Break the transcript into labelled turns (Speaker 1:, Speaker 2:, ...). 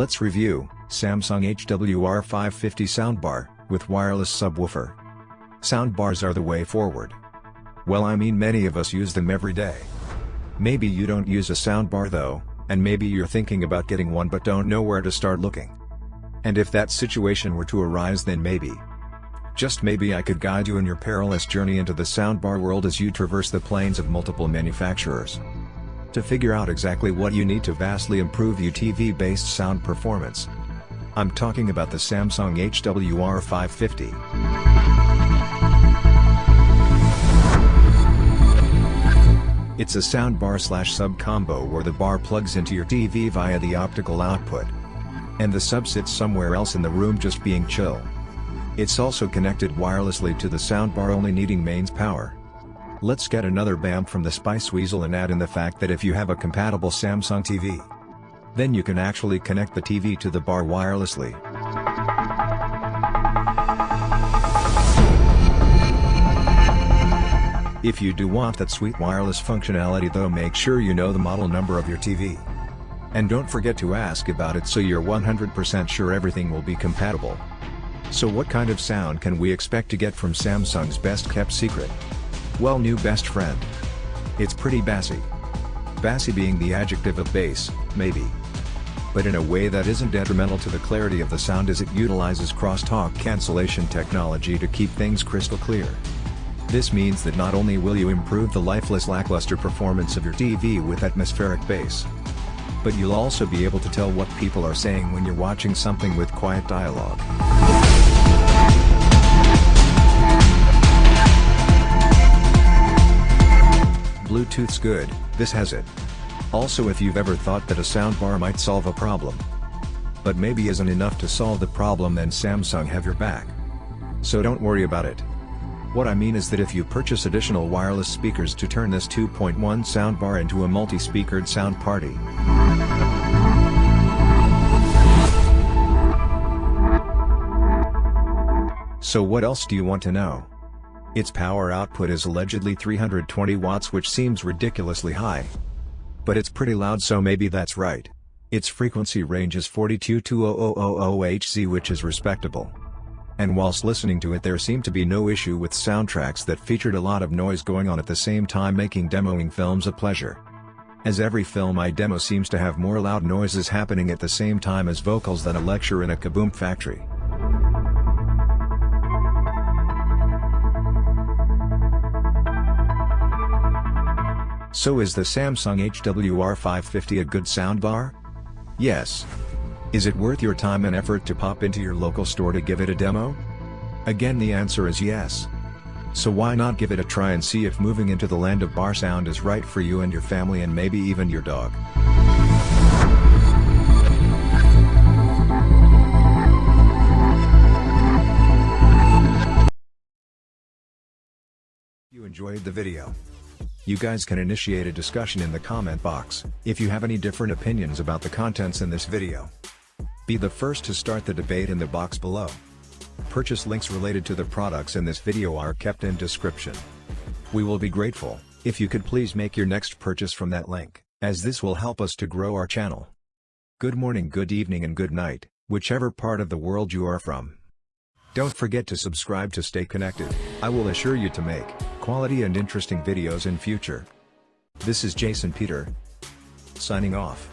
Speaker 1: Let's review Samsung HWR550 Soundbar with wireless subwoofer. Soundbars are the way forward. Well, I mean, many of us use them every day. Maybe you don't use a soundbar though, and maybe you're thinking about getting one but don't know where to start looking. And if that situation were to arise, then maybe, just maybe, I could guide you in your perilous journey into the soundbar world as you traverse the plains of multiple manufacturers. To figure out exactly what you need to vastly improve your TV-based sound performance. I'm talking about the Samsung HWR550. It's a soundbar/sub combo where the bar plugs into your TV via the optical output, and the sub sits somewhere else in the room just being chill. It's also connected wirelessly to the soundbar, only needing mains power. Let's get another bam from the Spice Weasel and add in the fact that if you have a compatible Samsung TV, then you can actually connect the TV to the bar wirelessly. If you do want that sweet wireless functionality though, make sure you know the model number of your TV. And don't forget to ask about it so you're 100% sure everything will be compatible. So what kind of sound can we expect to get from Samsung's best kept secret? Well, new best friend. It's pretty bassy. Bassy being the adjective of bass, maybe. But in a way that isn't detrimental to the clarity of the sound, as it utilizes crosstalk cancellation technology to keep things crystal clear. This means that not only will you improve the lifeless lackluster performance of your TV with atmospheric bass, but you'll also be able to tell what people are saying when you're watching something with quiet dialogue. Bluetooth's good, this has it. Also, if you've ever thought that a soundbar might solve a problem, but maybe isn't enough to solve the problem, then Samsung have your back. So don't worry about it. What I mean is that if you purchase additional wireless speakers to turn this 2.1 soundbar into a multi-speakered sound party. So what else do you want to know? Its power output is allegedly 320 watts, which seems ridiculously high. But it's pretty loud, so maybe that's right. Its frequency range is 42 to 0000 Hz, which is respectable. And whilst listening to it, there seemed to be no issue with soundtracks that featured a lot of noise going on at the same time, making demoing films a pleasure. As every film I demo seems to have more loud noises happening at the same time as vocals than a lecture in a kaboom factory. So is the Samsung HWR550 a good soundbar? Yes. Is it worth your time and effort to pop into your local store to give it a demo? Again, the answer is yes. So why not give it a try and see if moving into the land of bar sound is right for you and your family, and maybe even your dog. You enjoyed the video? You guys can initiate a discussion in the comment box if you have any different opinions about the contents in this video. Be the first to start the debate in the box below. Purchase links related to the products in this video are kept in description. We will be grateful if you could please make your next purchase from that link, as this will help us to grow our channel. Good morning, good evening and good night, whichever part of the world you are from. Don't forget to subscribe to stay connected. I will assure you to make quality and interesting videos in future. This is Jason Peter, signing off.